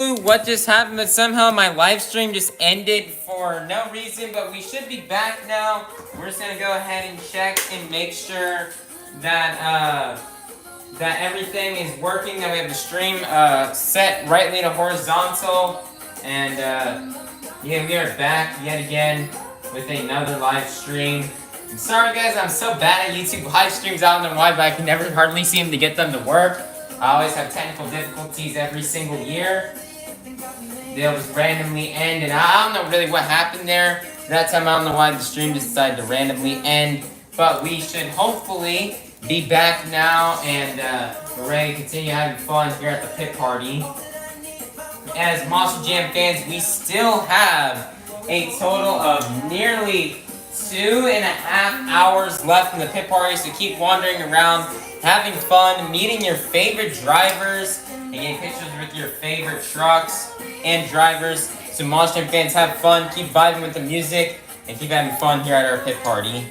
What just happened, but somehow my live stream just ended for no reason, but we should be back now. We're just gonna go ahead and check and make sure that that everything is working, that we have the stream set rightly to horizontal, and yeah, we are back yet again with another live stream. I'm sorry guys, I'm so bad at YouTube live streams. I don't know why, but I can never hardly seem to get them to work. I always have technical difficulties every single year. They'll just randomly end, and I don't know really what happened there. That time I don't know why the stream just decided to randomly end, but we should hopefully be back now, and we're ready to continue having fun here at the pit party. As Monster Jam fans, we still have a total of nearly 2.5 hours left in the pit party, so keep wandering around, having fun, meeting your favorite drivers, and getting pictures with your favorite trucks and drivers. So Monster Jam fans, have fun, keep vibing with the music, and keep having fun here at our pit party.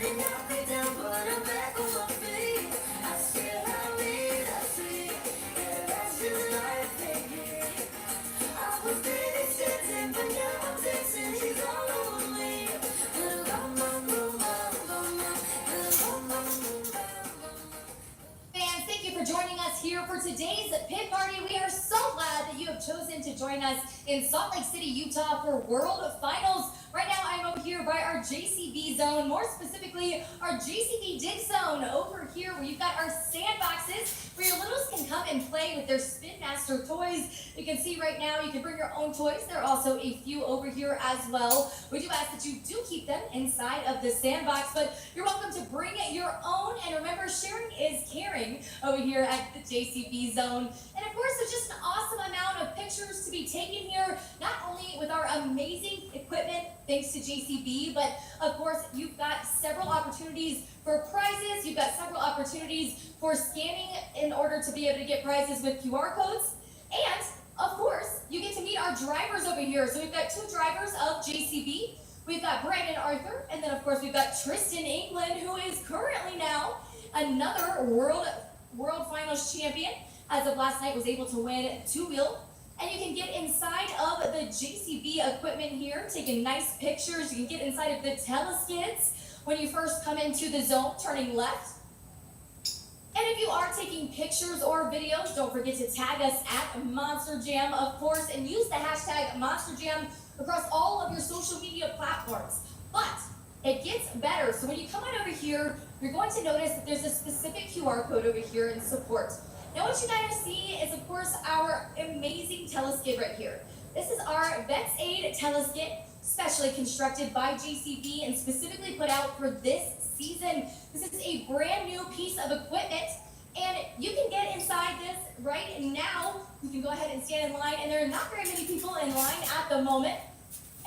For today's pit party, we are so glad that you have chosen to join us in Salt Lake City, Utah for World Finals. Right now, I'm over here by our JCB zone, more specifically our JCB dig zone over here where you've got our sandboxes where your littles can come and play with their Spin Master toys. You can see right now you can bring your own toys. There are also a few over here as well. We do ask that you do keep them inside of the sandbox, but you're welcome to bring your own. And remember, sharing is caring over here at the JCB zone. And of course, there's just an awesome amount of pictures to be taken here, not only with our amazing equipment, thanks to JCB, but of course, you've got several opportunities for prizes. You've got several opportunities for scanning in order to be able to get prizes with QR codes. And of course, you get to meet our drivers over here. So we've got two drivers of JCB. We've got Brandon Arthur, and then of course, we've got Tristan England, who is currently now another World Finals champion. As of last night, was able to win two-wheel. And you can get inside of the JCB equipment here, taking nice pictures. You can get inside of the teleskids when you first come into the zone, turning left. And if you are taking pictures or videos, don't forget to tag us at Monster Jam, of course, and use the hashtag Monster Jam across all of your social media platforms. But it gets better. So when you come on over here, you're going to notice that there's a specific QR code over here in support. Now what you guys see is, of course, our amazing teleskid right here. This is our Vets Aid teleskid, specially constructed by JCB and specifically put out for this season. This is a brand new piece of equipment, and you can get inside this right now. You can go ahead and stand in line, and there are not very many people in line at the moment.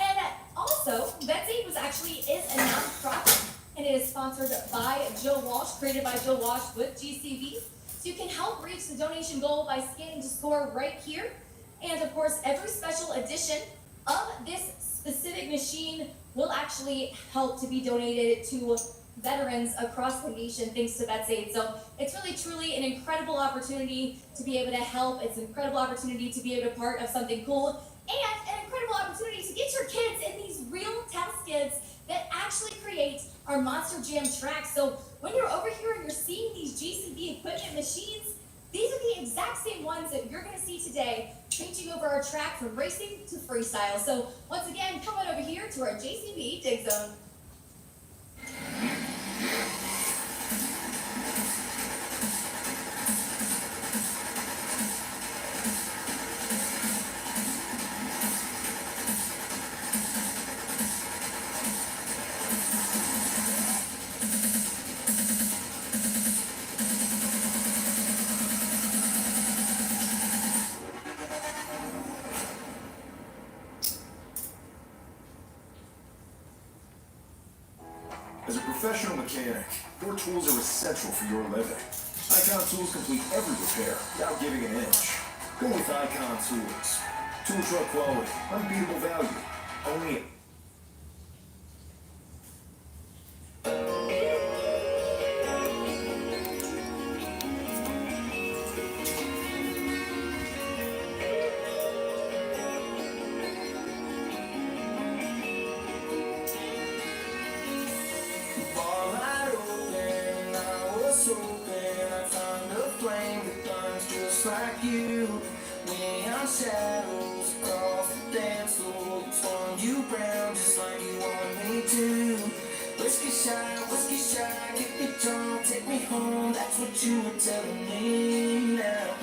And also, Vets Aid is a nonprofit, and it is sponsored by Joe Walsh, created by Joe Walsh with JCB. So you can help reach the donation goal by scanning the score right here. And of course, every special edition of this specific machine will actually help to be donated to veterans across the nation thanks to Vets Aid. So it's really, truly an incredible opportunity to be able to help. It's an incredible opportunity to be able to be part of something cool, and an incredible opportunity to get your kids in these real teleskids that actually create our Monster Jam tracks. So when you're over here and you're seeing these JCB equipment machines, these are the exact same ones that you're going to see today, changing over our track from racing to freestyle. So once again, come on over here to our JCB dig zone. As a professional mechanic, your tools are essential for your living. Icon tools complete every repair without giving an inch. Go with Icon tools. Tool truck quality, unbeatable value. Only you brown just like you want me to. Whiskey shot, get me drunk, take me home, that's what you were telling me now.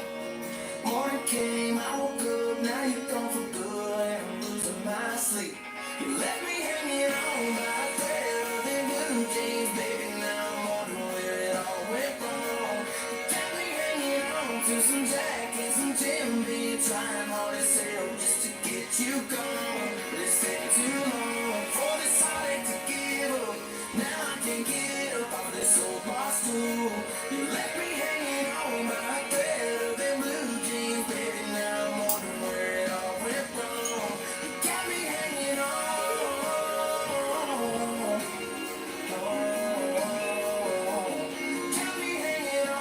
Morning came, I woke up, now you're gone for good, and I'm losing my sleep. You left me hanging on by a thread of them blue jeans, baby, now I'm wondering where it all went wrong. You got me hanging on to some Jack and some Jim Beam, trying hard as hell just to get you gone. But it's taking too long for this heartache to give up. Now I can't get up off this old bar stool. You left me hanging on by a thread of them blue jeans, baby, now I'm wondering where it all went wrong. You got me hanging on. Got me hanging on.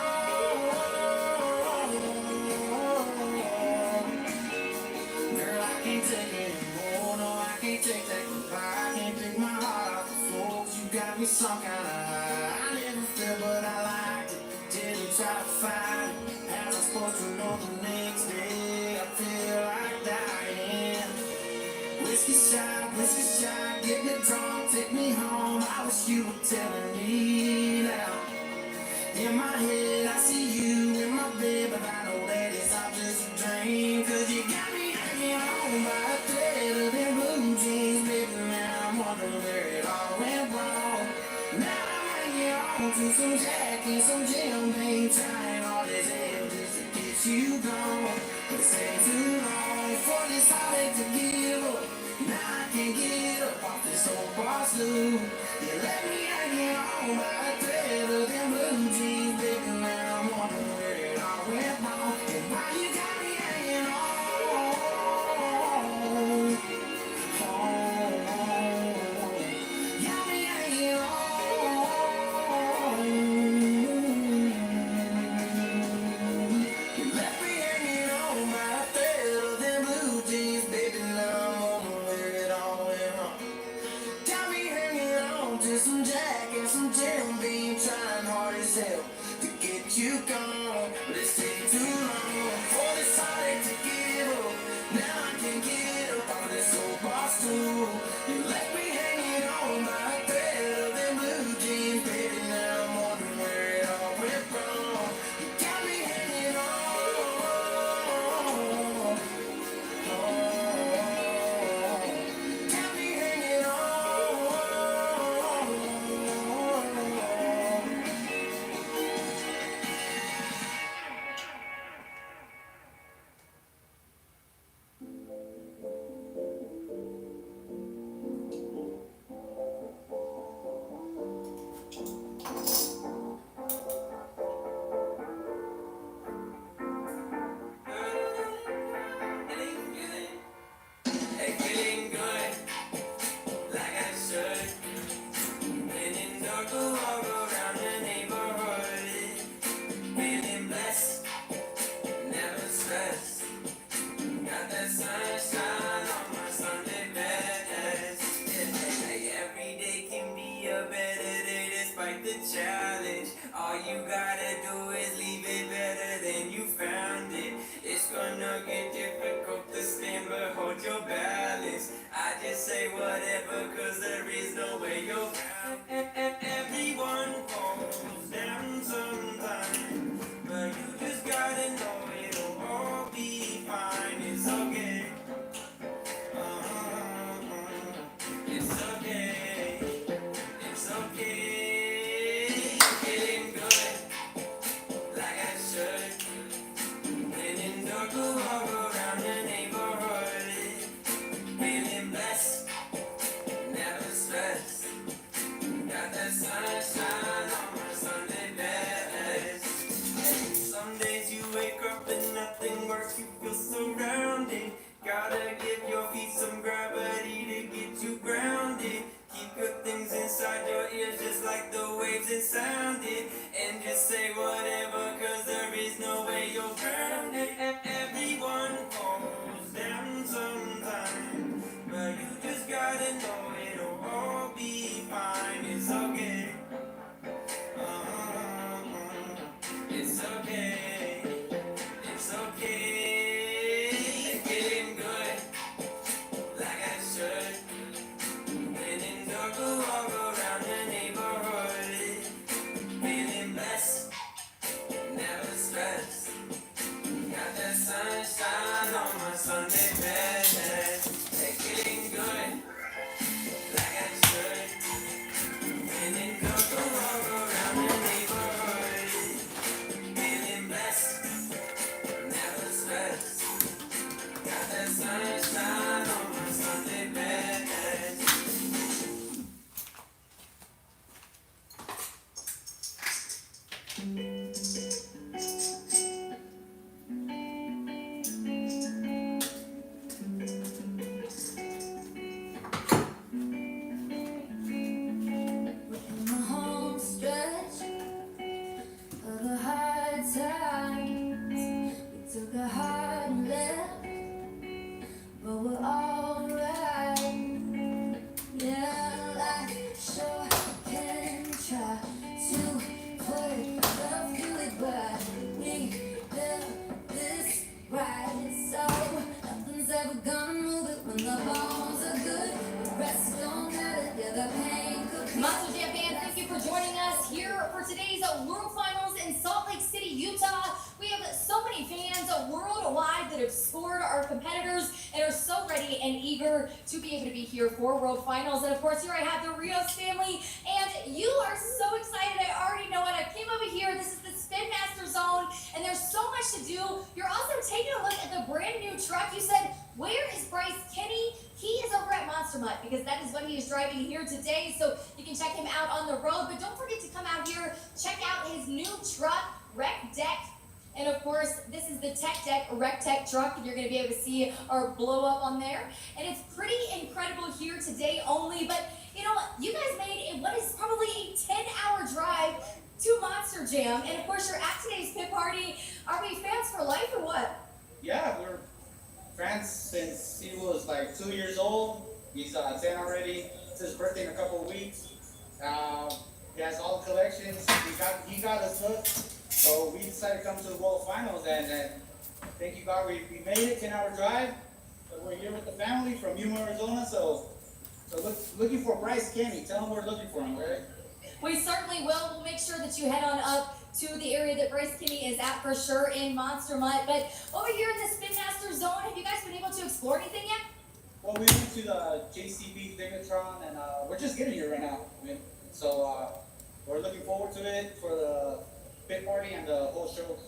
Girl, I can't take it anymore. No, I can't take that goodbye. I can't pick my heart off the floor. 'Cause you got me some kind of high. I never felt, but I liked it. Didn't try to find it. As I'm supposed to know the next day, I feel like dying. Whiskey shot, get me drunk, take me home. I wish you were telling me now. In my head, I see you in my bed, but I know that it's all just a dream. 'Cause you got me hanging on by a thread of them blue jeans, baby, now I'm wondering where it all went wrong. Now I'm hanging on to some Jack and some Jim Beam, trying hard as hell just to get you gone. But it's taking too long for this heartache to give up. Now I can't get up off this old bar stool. You left me hanging on by a thread of them blue jeans, baby, now I'm wondering where it all went wrong. And why you got me hanging on. Got me hanging on. You left me hanging on by a thread of them blue jeans, baby, now I'm wondering where it all went wrong. Got me hanging on to some Jack and some Jim Beam, trying hard as hell to get you gone. But it's taking too long for this heartache to give up. Now I can't get up off this old bar stool. You left me hanging on by a thread of them blue jeans, baby, now I'm wondering where it all went wrong. You got me hanging on. Got me hanging on. Hey, feeling good, like I should. When in dark, walk around the neighborhood. Feeling blessed, never stressed. Got that sunshine on my Sunday best. Hey, every day can be a better day despite the challenge. All you gotta do is leave it better than you found it. It's gonna get difficult to stand, but hold your balance. I just say whatever, 'cause there is no way you're found. Everyone falls down sometime, but you just gotta know it'll all be fine. It's okay. It's okay. It's okay. Feeling good, like I should. When in dark, walk around the neighborhood. Feeling blessed, never gonna move it when the balls are good. The rest don't matter, yeah, the pain could be. Monster Jam fans, thank you for joining us here for today's World Finals in Salt Lake City, Utah. We have so many fans worldwide that have scored our competitors and are so ready and eager to be able to be here for World Finals. And of course, here I have the Rios family, and you are so excited. I already know it. I came over here. This is the Spin Master Zone, and there's so much to do. You're also taking a look at the brand new truck. You said, where is Bryce Kenny? He is over at Monster Mutt because that is what he is driving here today. So you can check him out on the road. But don't forget to come out here, check out his new truck, Rec Deck. And of course, this is the Tech Deck Rec Tech truck, and you're going to be able to see our blow up on there. And it's pretty incredible here today only. But you know what? You guys made what is probably a 10-hour drive to Monster Jam. And of course, you're at today's pit party. Are we fans for life or what? Yeah, we're friends since he was like 2 years old. He's 10 already. It's his birthday in a couple of weeks. He has all the collections. He got us hooked. So we decided to come to the World Finals, and thank you God we made it, 10-hour drive. But we're here with the family from Yuma, Arizona. So looking for Bryce Kenny. Tell him we're looking for him, right? We certainly will. We'll make sure that you head on up to the area that Bryce Kenny is at for sure in Monster Mutt. But over here in the Spin Master Zone, have you guys been able to explore anything yet? Well, we went to the JCB Thingatron, and we're just getting here right now. So we're looking forward to it for the pit party and the whole show.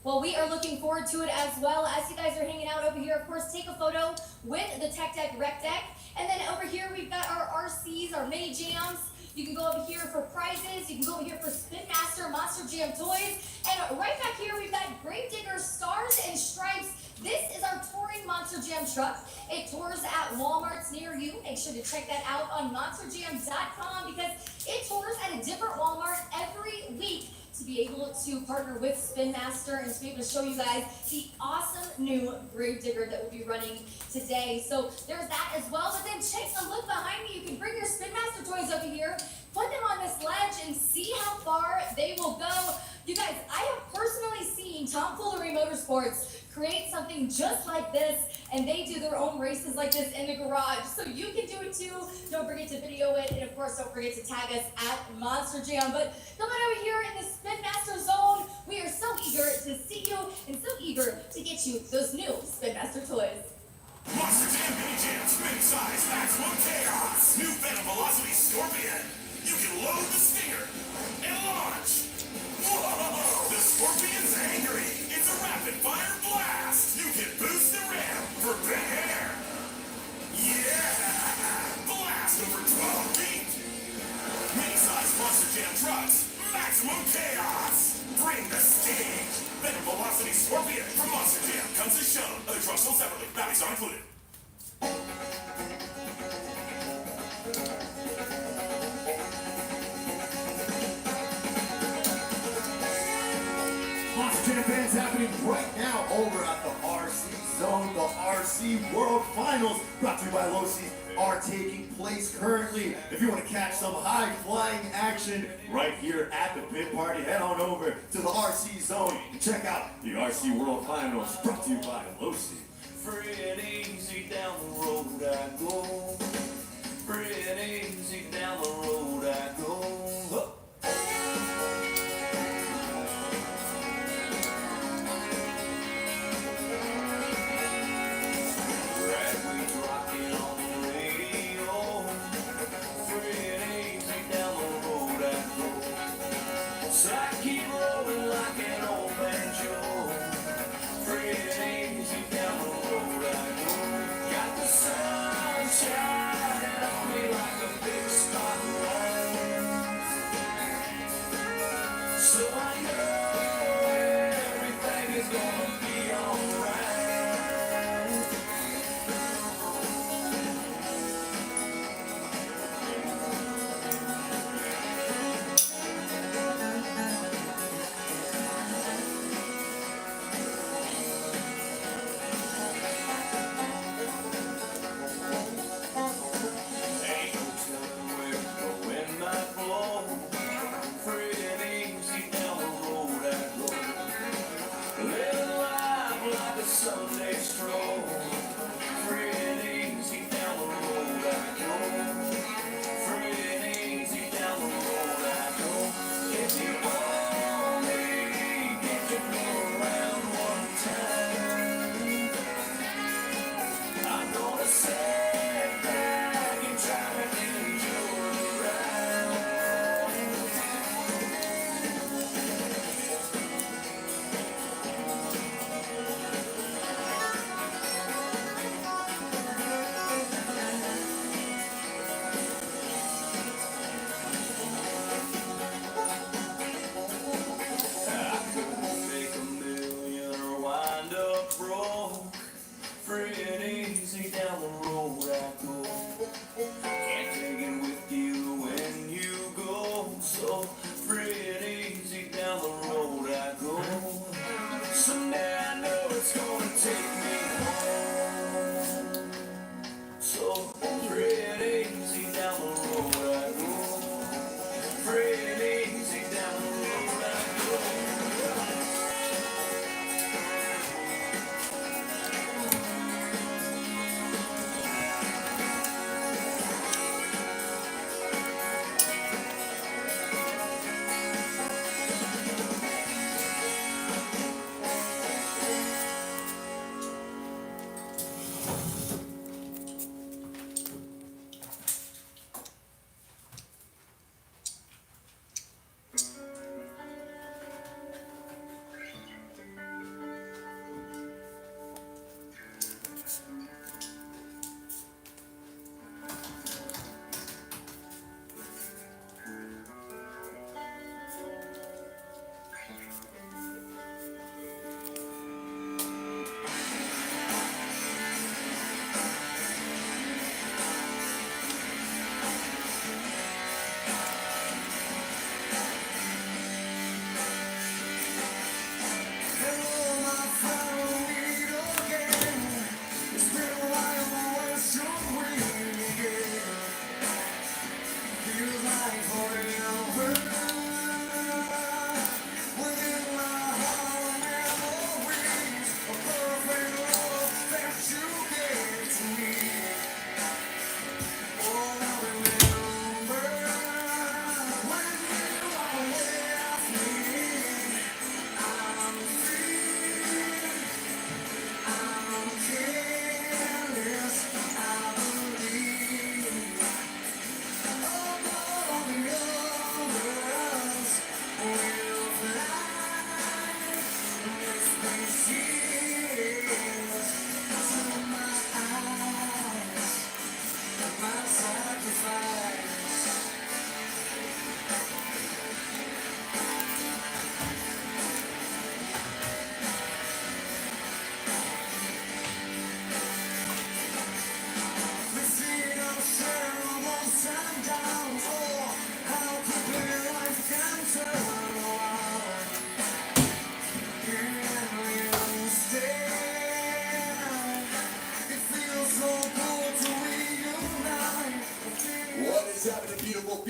Well, we are looking forward to it as well. As you guys are hanging out over here, of course, take a photo with the Tech Deck Rec Deck. And then over here, we've got our RCs, our mini jams. You can go over here for prizes. You can go over here for Spin Master, Monster Jam toys. And right back here, we've got Gravedigger Stars and Stripes. This is our touring Monster Jam truck. It tours at Walmarts near you. Make sure to check that out on monsterjam.com because it tours at a different Walmart every week to be able to partner with Spin Master and to be able to show you guys the awesome new Gravedigger that will be running today. So there's that as well. But then take a look behind me. You can bring your Spin Master toys over here, put them on this ledge, and see how far they will go. You guys, I have personally seen Tomfoolery Motorsports create something just like this, and they do their own races like this in the garage. So you can do it too. Don't forget to video it, and of course, don't forget to tag us at Monster Jam. But come on over here in the Spin Master Zone. We are so eager to see you and so eager to get you those new Spin Master toys. Monster Jam Mini Jams, mini size, maximum chaos. New Venom Velocity Scorpion. You can load the stinger and launch. Whoa! The Scorpion's angry. It's a rapid fire blast. You can boost the ram for big air. Yeah! Blast over 12 feet. Mini size Monster Jam trucks. Maximum chaos. Bring the sting. Venom Velocity Scorpion from Monster Jam comes as shown. Other trucks sold separately. Batteries are included. Monster Jam fans happening right now over at the RC Zone. The RC World Finals, brought to you by Losi, are taking place currently. If you want to catch some high-flying action right here at the pit party, head on over to the RC Zone and check out the RC World Finals, brought to you by Losi. Free and easy down the road I go. Free and easy down the road I go. Huh. So I keep rolling like an old banjo. Free and easy down the road I go. Got the sunshine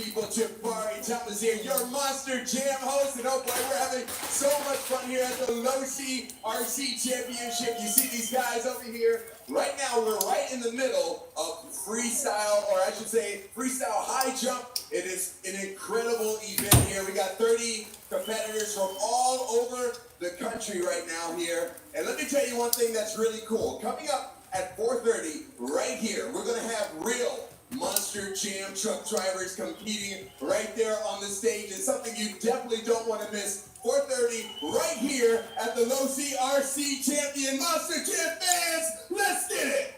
people, Jabari Thomas here, your Monster Jam host, and oh boy, we're having so much fun here at the Losi RC Championship. You see these guys over here. Right now, we're right in the middle of freestyle, or I should say freestyle high jump. It is an incredible event here. We got 30 competitors from all over the country right now here. And let me tell you one thing that's really cool. Coming up at 4:30 right here, we're going to have real Monster Jam truck drivers competing right there on the stage. It's something you definitely don't want to miss. 4:30 right here at the Losi RC Champion Monster Jam fans. Let's get it!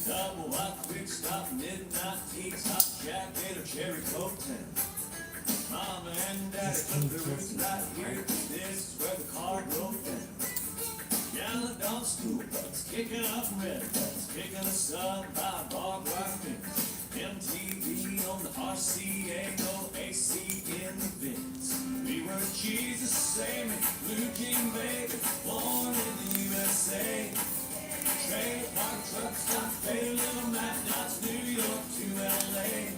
Double up, quick stop, midnight tea, top jacket, or cherry coke town. Mama and daddy put the roots right here, 'cause this is where the car broke down. Yellow dog school bucks, kicking up red bucks, picking us up by barbed wire fence. MTV on the RCA, no AC in the vents. We were Jesus, save me, blue jean baby, born in the USA. Trailer park truck stop, pay little Matt, Dodge, New York to LA.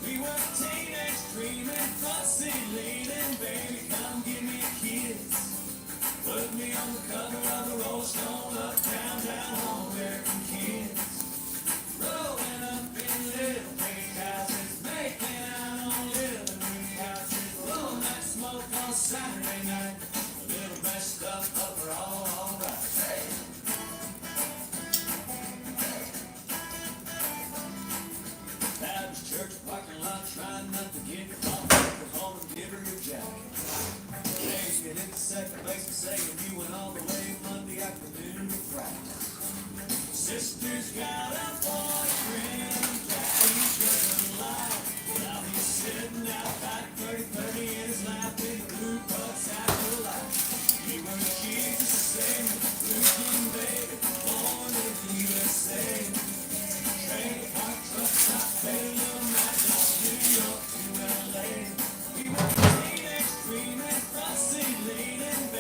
We were teenage dreaming, fussy leaning, baby, come give me a kiss. Put me on the cover of the Rolling Stone, up, down, down, home, American kids. Rolling up in little pink houses, making out on little new couches. Rolling that smoke on Saturday night, a little messed up, but we're all alright. Hey! Baptist church parking lot, trying not to get caught. Go home and give her your jacket. Days get into second base and saying you went all the way Monday afternoon to Friday. Sister's got a boyfriend, daddy's living life. Now he's sitting out back 30-30 in his lap in the blue bucks after life. We were Jesus, Savior, blue king baby, born in the USA. Trailer park truck stop, pay little Matt, Dodge, New York to LA. We were teenage dreaming, fussy leaning,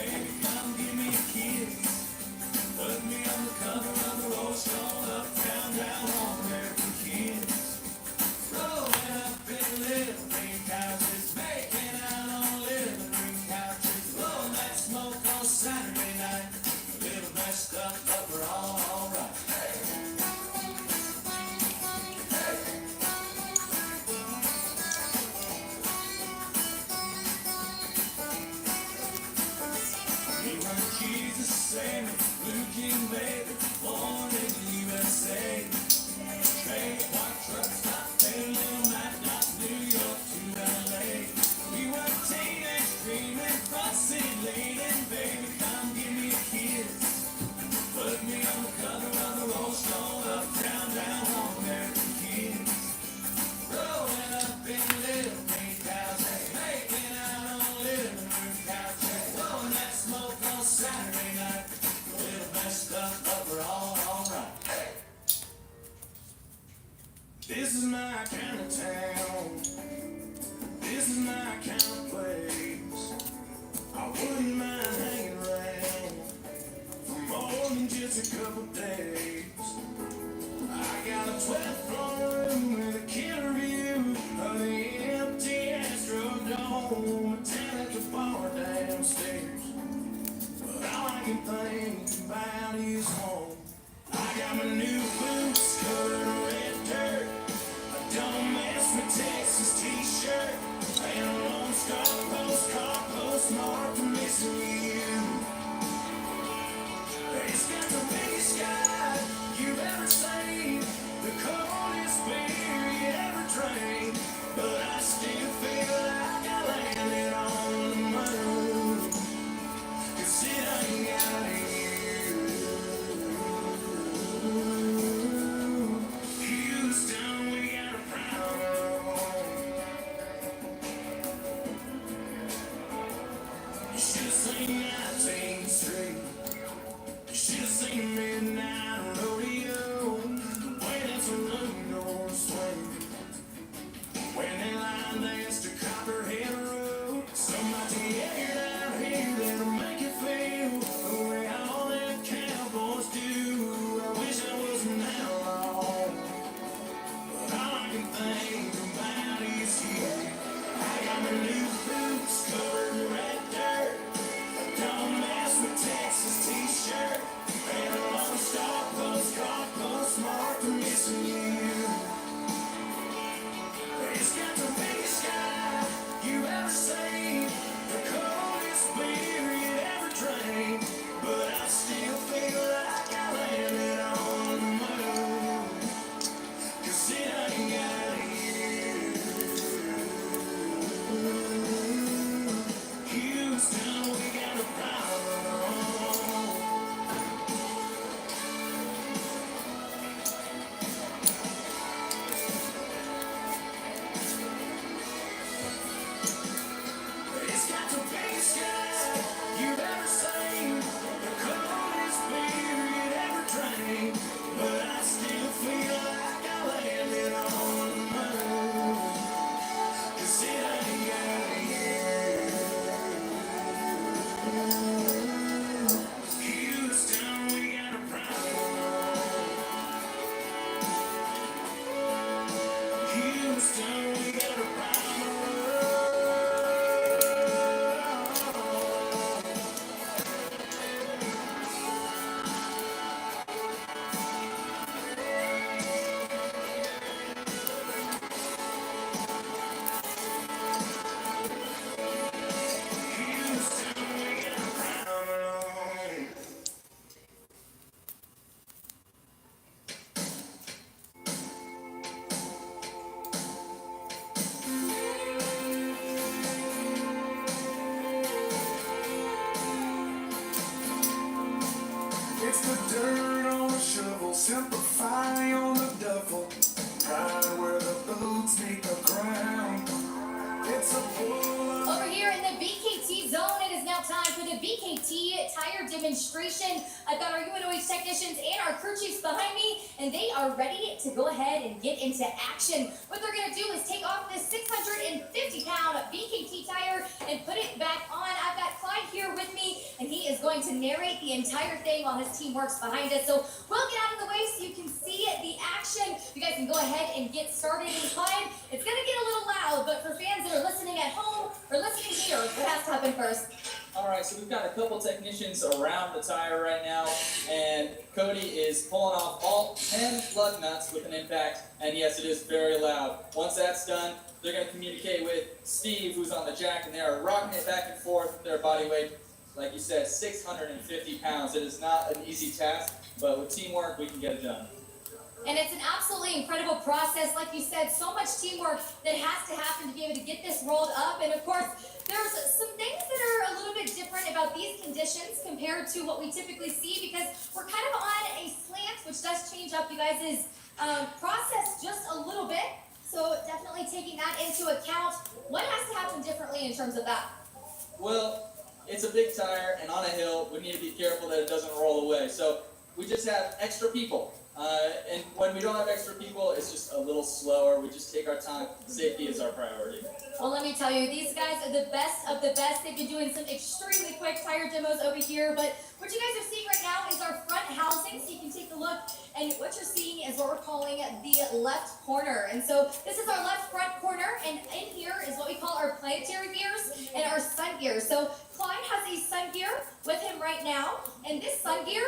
can think about is home. I got my new boots covered in red dirt, a don't mess with Texas t-shirt, and a Lone Star postcard postmarked for missing you. It's got the biggest sky you've ever seen, the coldest beer you ever drank, but I still feel like I landed on the moon, 'cause it ain't got you. Houston, we got a problem. You should've seen 19th Street. You should've seen Midnight Rodeo, waiting for Lunar Swing. When they line dance to Copperhead Road, somebody aired out here that'll make you feel the way all them cowboys do. I wish I wasn't that long, but all I can think about is you. I got my new boots covered in red dirt, don't mess with Texas t-shirt, and a Lone Star postcard postmarked for missing you. It's got the biggest sky you ever seen, the coldest beer you ever drank, but I still feel like I landed on the moon, 'cause it ain't got you. Houston, we got a problem. It's got the biggest sky you've ever seen, the coldest beer you'd ever drank, but I still feel like I landed on the moon, 'cause it ain't got you. Houston, we got a problem. Houston, we got a problem. Houston, we got a problem. It's the dirt on the shovel, simplify on the duffel, pride where the boots meet the ground. It's a pull Over here in the BKT zone, it is now time for the BKT tire demonstration. I've got our UNOH technicians and our crew chiefs behind me, and they are ready to go ahead and get into action. What they're going to do is take off this 650-pound BKT tire and put it back on. I've got Clyde here with me, and he is going to narrate the entire thing while his team works behind us. So we'll get out of the way so you can see the action. You guys can go ahead and get started. And Clyde, it's going to get a little loud, but for fans that are listening at home or listening here, what has to happen first? All right, so we've got a couple technicians around the tire right now, and Cody is pulling off all 10 lug nuts with an impact, and yes, it is very loud. Once that's done, they're going to communicate with Steve, who's on the jack, and they are rocking it back and forth with their body weight. Like you said, 650 pounds. It is not an easy task, but with teamwork, we can get it done. And it's an absolutely incredible process. Like you said, so much teamwork that has to happen to be able to get this rolled up. And of course, there's some things that are a little bit different about these conditions compared to what we typically see, because we're kind of on a slant, which does change up you guys' process just a little bit. So definitely taking that into account. What has to happen differently in terms of that? Well, it's a big tire, and on a hill, we need to be careful that it doesn't roll away. So we just have extra people. And when we don't have extra people, it's just a little slower. We just take our time. Safety is our priority. Well, let me tell you, these guys are the best of the best. They've been doing some extremely quick tire demos over here. But what you guys are seeing right now is our front housing, so you can take a look. And what you're seeing is what we're calling the left corner. And so this is our left front corner. And in here is what we call our planetary gears and our sun gear. So Clyde has a sun gear with him right now, and this sun gear,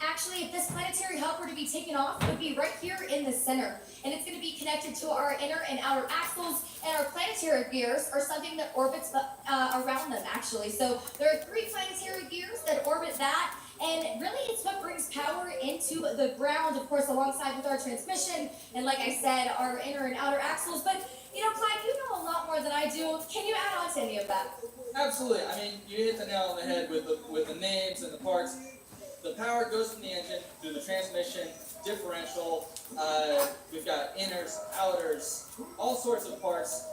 actually, if this planetary hub were to be taken off, it would be right here in the center. And it's going to be connected to our inner and outer axles, and our planetary gears are something that orbits around them, actually. So there are 3 planetary gears that orbit that, and really it's what brings power into the ground, of course, alongside with our transmission, and like I said, our inner and outer axles. But, you know, Clyde, you know a lot more than I do. Can you add on to any of that? Absolutely. I mean, you hit the nail on the head with the names and the parts. The power goes from the engine through the transmission, differential. We've got inners, outers, all sorts of parts.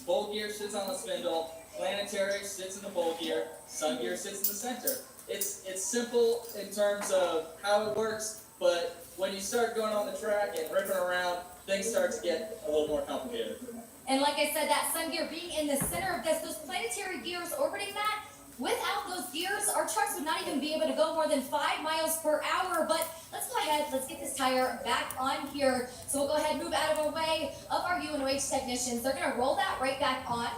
Bowl gear sits on the spindle. Planetary sits in the bowl gear. Sun gear sits in the center. It's simple in terms of how it works, but when you start going on the track and ripping around, things start to get a little more complicated. And like I said, that sun gear being in the center of this, those planetary gears orbiting that, without those gears, our trucks would not even be able to go more than 5 miles per hour. But let's go ahead, let's get this tire back on here. So we'll go ahead and move out of the way of our UNOH technicians. They're gonna roll that right back on.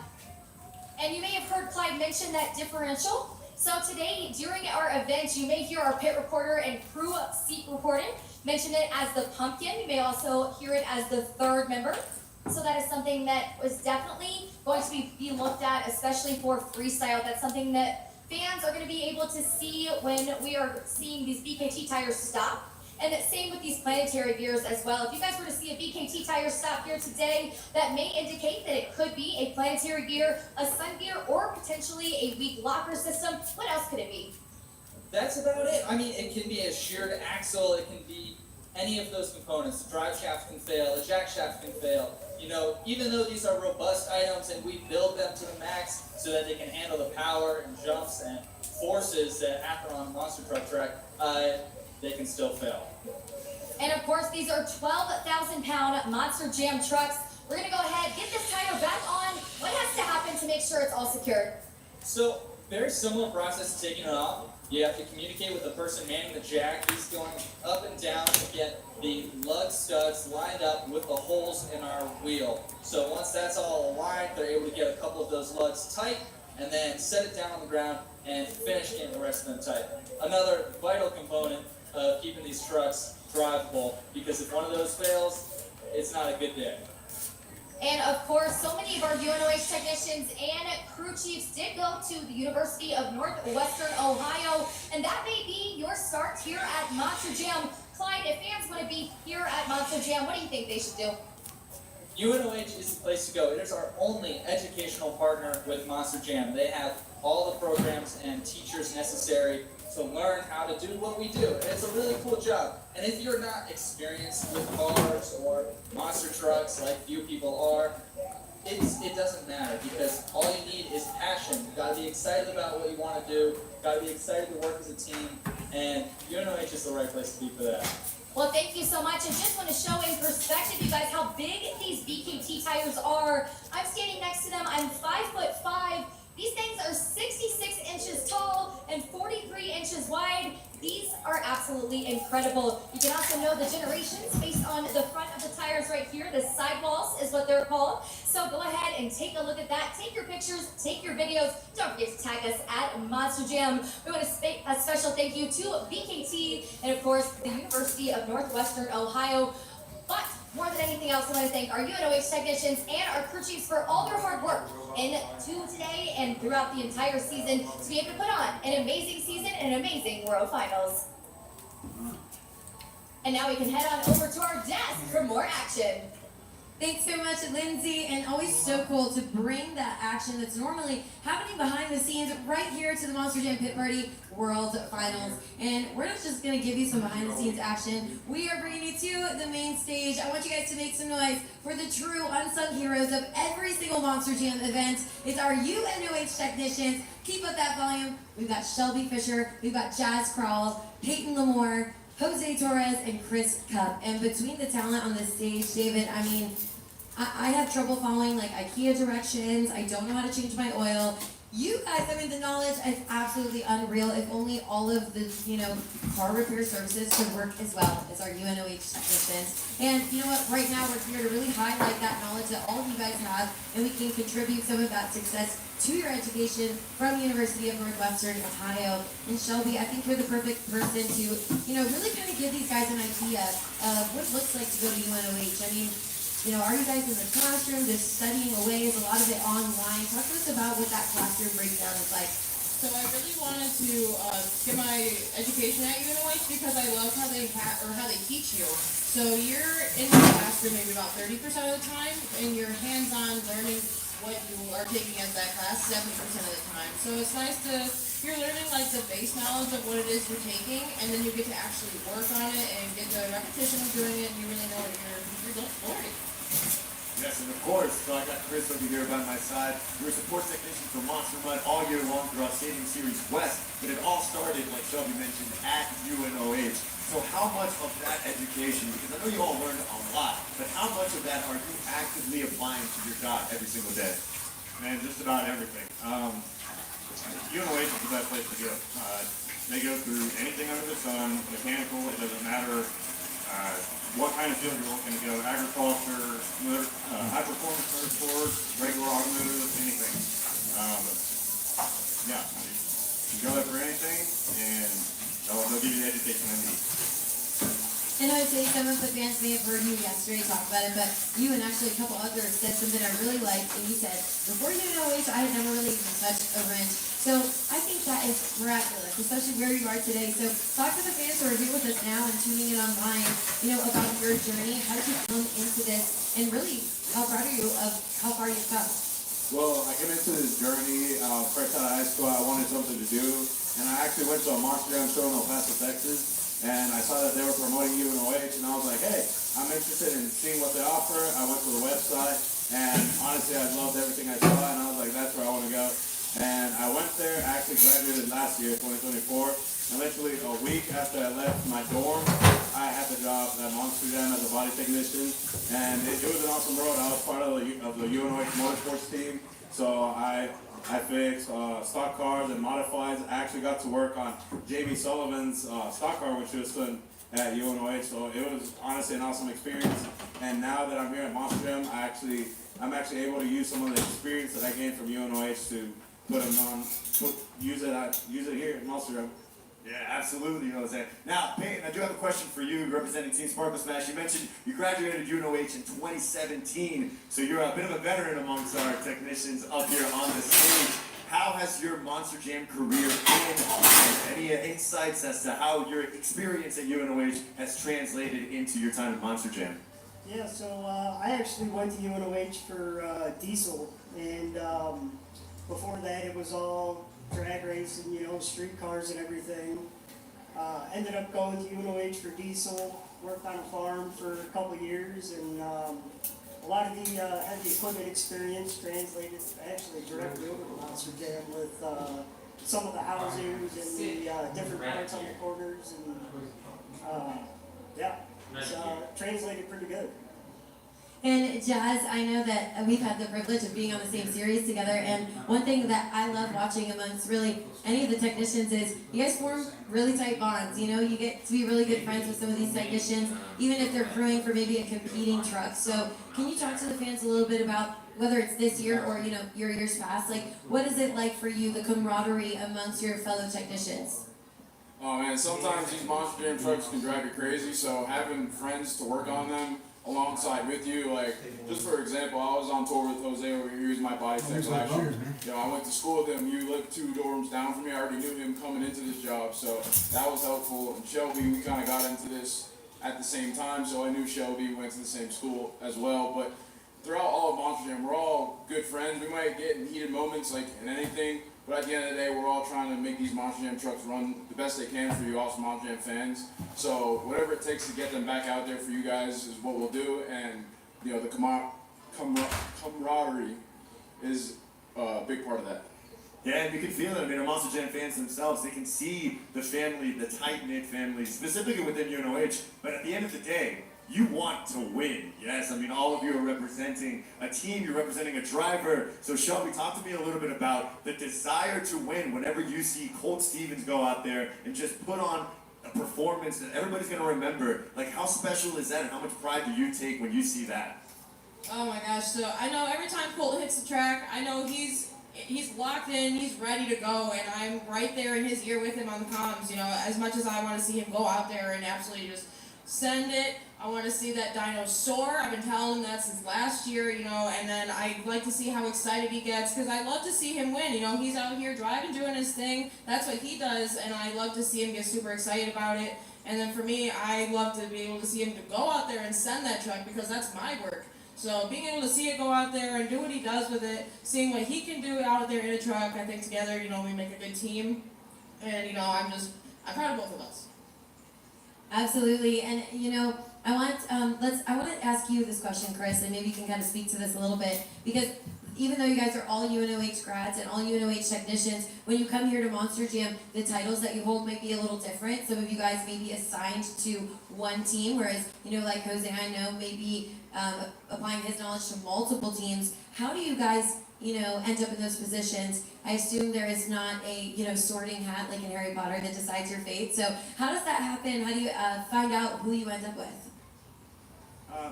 And you may have heard Clyde mention that differential. So today, during our event, you may hear our pit reporter and crew seat reporting mention it as the pumpkin. You may also hear it as the 3rd member. So that is something that was definitely going to be looked at, especially for freestyle. That's something that fans are going to be able to see when we are seeing these BKT tires stop. And the same with these planetary gears as well. If you guys were to see a BKT tire stop here today, that may indicate that it could be a planetary gear, a sun gear, or potentially a weak locker system. What else could it be? That's about it. I mean, it can be a sheared axle. It can be any of those components. The drive shaft can fail. A jack shaft can fail. You know, even though these are robust items and we build them to the max so that they can handle the power and jumps and forces that happen on a monster truck track, they can still fail. And of course, these are 12,000-pound Monster Jam trucks. We're going to go ahead, get this tire back on. What has to happen to make sure it's all secured? So, very similar process to taking it off. You have to communicate with the person manning the jack. He's going up and down to get the lug studs lined up with the holes in our wheel. So once that's all aligned, they're able to get a couple of those lugs tight and then set it down on the ground and finish getting the rest of them tight. Another vital component of keeping these trucks drivable, because if one of those fails, it's not a good day. And of course, so many of our UNOH technicians and crew chiefs did go to the University of Northwestern Ohio, and that may be your start here at Monster Jam. Clyde, if fans want to be here at Monster Jam, what do you think they should do? UNOH is the place to go. It is our only educational partner with Monster Jam. They have all the programs and teachers necessary to learn how to do what we do. And it's a really cool job. And if you're not experienced with cars or monster trucks like few people are, it doesn't matter, because all you need is passion. You gotta be excited about what you want to do. You gotta be excited to work as a team. And UNOH is the right place to be for that. Well, thank you so much. I just want to show in perspective, you guys, how big these BKT tires are. I'm standing next to them. I'm 5'5". These things are 66 inches tall and 43 inches wide. These are absolutely incredible. You can also know the generations based on the front of the tires right here. The sidewalls is what they're called. So go ahead and take a look at that. Take your pictures, take your videos. Don't forget to tag us at Monster Jam. We want to say a special thank you to BKT and, of course, the University of Northwestern Ohio. But more than anything else, I want to thank our UNOH technicians and our crew chiefs for all their hard work into today and throughout the entire season to be able to put on an amazing season and an amazing World Finals. And now we can head on over to our desk for more action. Thanks so much, Lindsay, and always so cool to bring that action that's normally happening behind the scenes right here to the Monster Jam Pit Party World Finals. And we're not just going to give you some behind the scenes action. We are bringing you to the main stage. I want you guys to make some noise for the true unsung heroes of every single Monster Jam event. It's our UNOH technicians. Keep up that volume. We've got Shelby Fisher, we've got Jazz Crawl, Peyton Lamore, Jose Torres, and Chris Cup. And between the talent on the stage, David, I mean, I have trouble following like IKEA directions. I don't know how to change my oil. You guys, I mean, the knowledge is absolutely unreal. If only all of the, car repair services could work as well as our UNOH technicians. And you know what? Right now, we're here to really highlight that knowledge that all of you guys have, and we can contribute some of that success to your education from University of Northwestern Ohio. And Shelby, I think you're the perfect person to, really kind of give these guys an idea of what it looks like to go to UNOH. I mean, are you guys in the classroom just studying away? Is a lot of it online? Talk to us about what that classroom breakdown is like. So I really wanted to get my education at UNOH because I love how they how they teach you. So you're in the classroom maybe about 30% of the time, and you're hands-on learning what you are taking as that class 70% of the time. So it's nice you're learning like the base knowledge of what it is you're taking, and then you get to actually work on it and get the repetition of doing it, and you really know what you're learning. Yes, and of course, so I got Chris over here by my side. We're a support technician for Monster Mud all year long throughout Stadium Series West, but it all started, like Shelby mentioned, at UNOH. So how much of that education, because I know you all learned a lot, but how much of that are you actively applying to your job every single day? Man, just about everything. UNOH is the best place to go. They go through anything under the sun, mechanical, it doesn't matter what kind of field you're looking to go, agriculture, high performance motorsports, regular automotive, anything. Yeah, you go there for anything, and they'll give you the education they need. And I would say some of the fans may have heard you yesterday talk about it, but you and actually a couple others said something I really liked, and you said, before UNOH, I had never really even touched a wrench. So I think that is miraculous, especially where you are today. So talk to the fans who are here with us now and tuning in online, about your journey. How did you come into this? And really, how proud are you of how far you've come? Well, I came into this journey fresh out of high school. I wanted something to do, and I actually went to a Monster Jam show in El Paso, Texas. And I saw that they were promoting UNOH, and I was like, hey, I'm interested in seeing what they offer. I went to the website, and honestly, I loved everything I saw, and I was like, that's where I want to go. And I went there. I actually graduated last year, 2024. And literally a week after I left my dorm, I had the job at Monster Jam as a body technician, and it was an awesome road. I was part of the UNOH motorsports team, so I fixed stock cars and modifieds. I actually got to work on Jamie Sullivan's stock car, which was done at UNOH. So it was honestly an awesome experience. And now that I'm here at Monster Jam, I'm actually able to use some of the experience that I gained from UNOH to use it here at Monster Jam. Yeah, absolutely, Jose. Now, Peyton, I do have a question for you, representing Team Sparkle Smash. You mentioned you graduated UNOH in 2017, so you're a bit of a veteran amongst our technicians up here on the stage. How has your Monster Jam career been? Any insights as to how your experience at UNOH has translated into your time at Monster Jam? Yeah, so I actually went to UNOH for diesel, and before that it was all drag racing, street cars and everything. Ended up going to UNOH for diesel, worked on a farm for a couple years, and a lot of the heavy equipment experience translated actually directly over to Monster Jam with some of the housings and the different parts on the corners, and yeah, it's translated pretty good. And Jazz, I know that we've had the privilege of being on the same series together, and one thing that I love watching amongst really any of the technicians is you guys form really tight bonds. You get to be really good friends with some of these technicians, even if they're crewing for maybe a competing truck. So can you talk to the fans a little bit about whether it's this year or your years past, like what is it like for you, the camaraderie amongst your fellow technicians? Oh man, sometimes these Monster Jam trucks can drive you crazy, so having friends to work on them alongside with you, like just for example, I was on tour with Jose over here. He's my body tech last year. I went to school with him. You lived 2 dorms down from me. I already knew him coming into this job, so that was helpful. And Shelby, we kind of got into this at the same time, so I knew Shelby. We went to the same school as well. But throughout all of Monster Jam, we're all good friends. We might get in heated moments like in anything, but at the end of the day, we're all trying to make these Monster Jam trucks run the best they can for you awesome Monster Jam fans. So whatever it takes to get them back out there for you guys is what we'll do. And the camaraderie is a big part of that. Yeah, and you can feel it. I mean, our Monster Jam fans themselves, they can see the family, the tight-knit family, specifically within UNOH. But at the end of the day, you want to win. Yes, I mean, all of you are representing a team, you're representing a driver. So Shelby, talk to me a little bit about the desire to win whenever you see Colt Stevens go out there and just put on a performance that everybody's gonna remember. Like, how special is that, and how much pride do you take when you see that? Oh my gosh, so I know every time Colt hits the track, I know he's locked in, he's ready to go, and I'm right there in his ear with him on the comms, you know, as much as I want to see him go out there and absolutely just send it. I want to see that dyno soar. I've been telling him that since last year, you know, and then I like to see how excited he gets, because I love to see him win. You know, he's out here driving, doing his thing. That's what he does, and I love to see him get super excited about it. And then for me, I love to be able to see him to go out there and send that truck, because that's my work. So being able to see it go out there and do what he does with it, seeing what he can do out there in a truck, I think together, you know, we make a good team. And, you know, I'm proud of both of us. Absolutely, and you know, I want to ask you this question, Chris, and maybe you can kind of speak to this a little bit, because even though you guys are all UNOH grads and all UNOH technicians, when you come here to Monster Jam, the titles that you hold might be a little different. Some of you guys may be assigned to one team, whereas, you know, like Jose, I know, may be applying his knowledge to multiple teams. How do you guys, you know, end up in those positions? I assume there is not a, you know, sorting hat like in Harry Potter that decides your fate. So how does that happen? How do you find out who you end up with?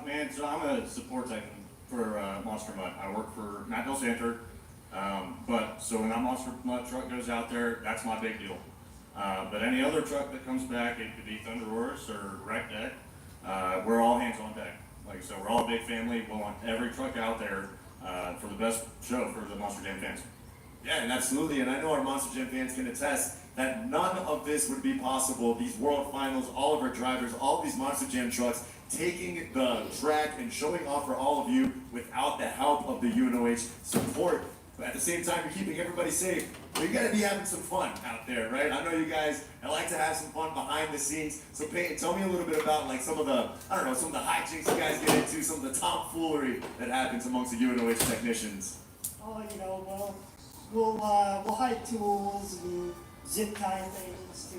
Man, so I'm a support tech for Monster Mutt. I work for Matt Del Santer, but so when that Monster Mutt truck goes out there, that's my big deal. But any other truck that comes back, it could be Thunder Horse or Wreck Deck, we're all hands on deck. Like, so we're all a big family. We want every truck out there for the best show for the Monster Jam fans. Yeah, and absolutely, and I know our Monster Jam fans can attest that none of this would be possible. These World Finals, all of our drivers, all of these Monster Jam trucks, taking the track and showing off for all of you without the help of the UNOH support. But at the same time, you're keeping everybody safe. But you gotta be having some fun out there, right? I know you guys like to have some fun behind the scenes. So Peyton, tell me a little bit about like some of the, I don't know, some of the hijinks you guys get into, some of the tomfoolery that happens amongst the UNOH technicians. Oh, you know, well, we'll hide tools and zip tie things to,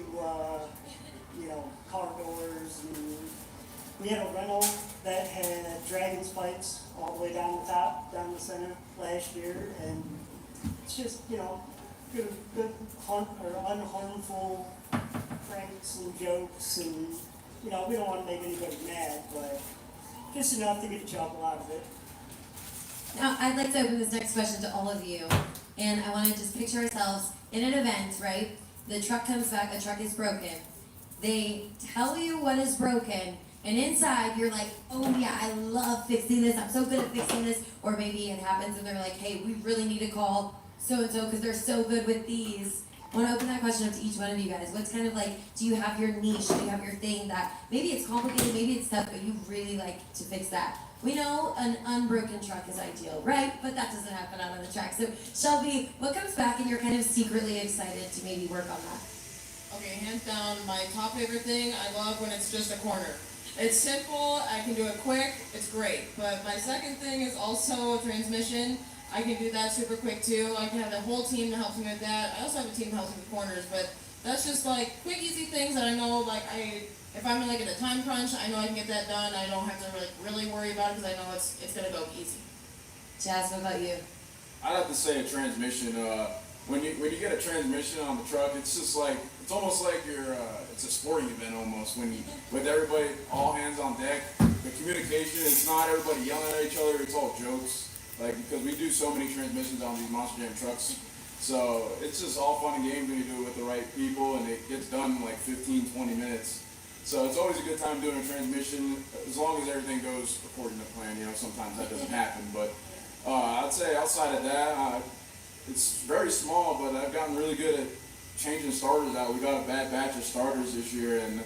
you know, car doors. And we had a rental that had dragon spikes all the way down the top, down the center last year, and it's just, you know, good unharmful pranks and jokes, and, you know, we don't want to make anybody mad, but just enough to get a chuckle out of it. Now, I'd like to open this next question to all of you, and I want to just picture ourselves in an event, right? The truck comes back, the truck is broken. They tell you what is broken, and inside you're like, oh yeah, I love fixing this, I'm so good at fixing this. Or maybe it happens and they're like, hey, we really need to call so-and-so because they're so good with these. I want to open that question up to each one of you guys. What's kind of like, do you have your niche, do you have your thing that, maybe it's complicated, maybe it's tough, but you really like to fix that? We know an unbroken truck is ideal, right? But that doesn't happen out on the track. So Shelby, what comes back and you're kind of secretly excited to maybe work on that? Okay, hands down, my top favorite thing, I love when it's just a corner. It's simple, I can do it quick, it's great. But my second thing is also transmission. I can do that super quick too. I can have the whole team that helps me with that. I also have a team that helps me with corners, but that's just like quick, easy things that I know, like if I'm like in a time crunch, I know I can get that done. I don't have to really worry about it because I know it's gonna go easy. Jazz, what about you? I'd have to say a transmission. When you get a transmission on the truck, it's just like, it's almost like it's a sporting event almost. With everybody, all hands on deck, the communication, it's not everybody yelling at each other, it's all jokes. Like, because we do so many transmissions on these Monster Jam trucks. So it's just all fun and games when you do it with the right people, and it gets done in like 15, 20 minutes. So it's always a good time doing a transmission, as long as everything goes according to plan. You know, sometimes that doesn't happen, but I'd say outside of that, it's very small, but I've gotten really good at changing starters out. We got a bad batch of starters this year, and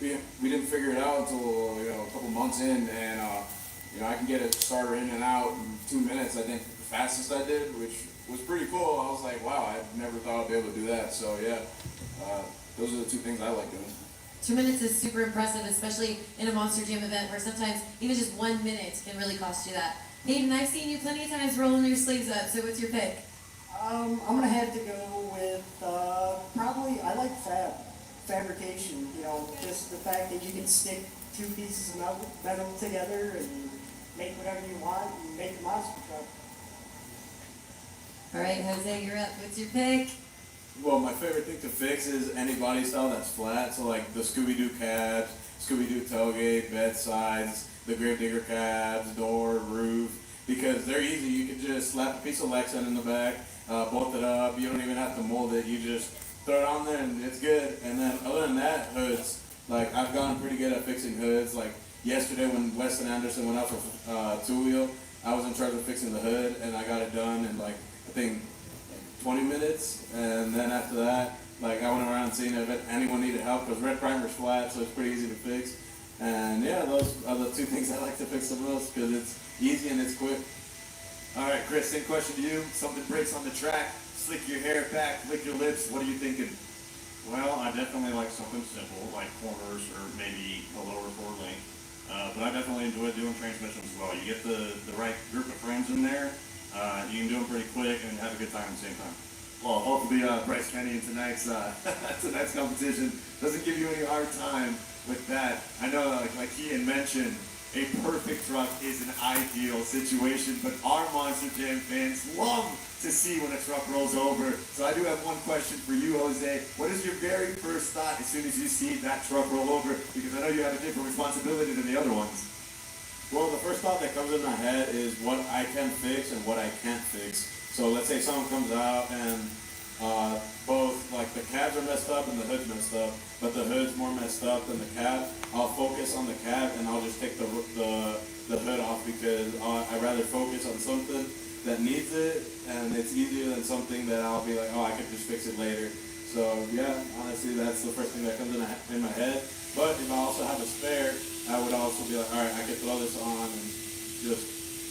we didn't figure it out until a couple months in, and I can get a starter in and out in 2 minutes. I think the fastest I did, which was pretty cool. I was like, wow, I never thought I'd be able to do that. So yeah, those are the two things I like doing. 2 minutes is super impressive, especially in a Monster Jam event where sometimes even just 1 minute can really cost you that. Hayden, I've seen you plenty of times rolling your sleeves up, so what's your pick? I'm gonna have to go with probably, I like fabrication. You know, just the fact that you can stick two pieces of metal together and make whatever you want and make a monster truck. All right, Jose, you're up. What's your pick? Well, my favorite thing to fix is any body style that's flat. So like the Scooby-Doo cabs, Scooby-Doo tailgate, bed sides, the Gravedigger cabs, door, roof. Because they're easy. You can just slap a piece of Lexan in the back, bolt it up. You don't even have to mold it. You just throw it on there and it's good. And then other than that, hoods. Like I've gotten pretty good at fixing hoods. Like yesterday when Weston Anderson went out for two-wheel, I was in charge of fixing the hood and I got it done in like, I think 20 minutes. And then after that, like I went around seeing if anyone needed help because red primer's flat, so it's pretty easy to fix. And yeah, those are the two things I like to fix the most because it's easy and it's quick. All right, Chris, same question to you. Something breaks on the track, slick your hair back, lick your lips. What are you thinking? Well, I definitely like something simple, like corners or maybe a lower core length. But I definitely enjoy doing transmissions as well. You get the right group of friends in there, you can do them pretty quick and have a good time at the same time. Well, hopefully Bryce Kenny in tonight's competition doesn't give you any hard time with that. I know, like Ian mentioned, a perfect truck is an ideal situation, but our Monster Jam fans love to see when a truck rolls over. So I do have one question for you, Jose. What is your very first thought as soon as you see that truck roll over? Because I know you have a different responsibility than the other ones. Well, the first thought that comes in my head is what I can fix and what I can't fix. So let's say someone comes out and both like the cabs are messed up and the hood's messed up, but the hood's more messed up than the cab. I'll focus on the cab and I'll just take the hood off because I'd rather focus on something that needs it and it's easier than something that I'll be like, oh, I could just fix it later. So yeah, honestly, that's the first thing that comes in my head. But if I also have a spare, I would also be like, all right, I could throw this on and just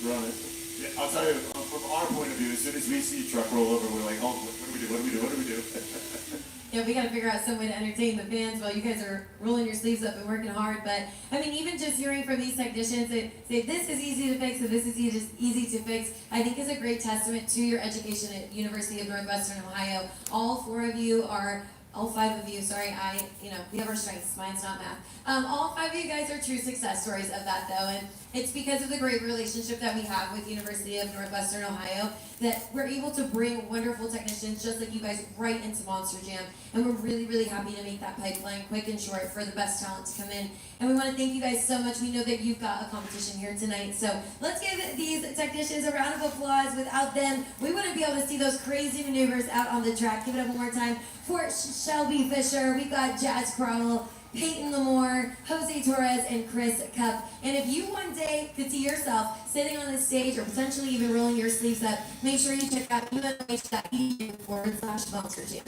run it. Yeah, I'll tell you, from our point of view, as soon as we see a truck roll over, we're like, oh, what do we do, what do we do, what do we do? Yeah, we got to figure out some way to entertain the fans while you guys are rolling your sleeves up and working hard. But, I mean, even just hearing from these technicians that say this is easy to fix and this is easy to fix, I think is a great testament to your education at University of Northwestern Ohio. All five of you, we have our strengths, mine's not math. All five of you guys are true success stories of that though, and it's because of the great relationship that we have with University of Northwestern Ohio that we're able to bring wonderful technicians just like you guys right into Monster Jam, and we're really, really happy to make that pipeline quick and short for the best talent to come in. And we want to thank you guys so much. We know that you've got a competition here tonight, so let's give these technicians a round of applause. Without them, we wouldn't be able to see those crazy maneuvers out on the track. Give it up one more time for Shelby Fisher. We've got Jazz Crowell, Peyton Lamore, Jose Torres, and Chris Cup. And if you one day could see yourself sitting on this stage or potentially even rolling your sleeves up, make sure you check out UNOH.edu/Monster Jam.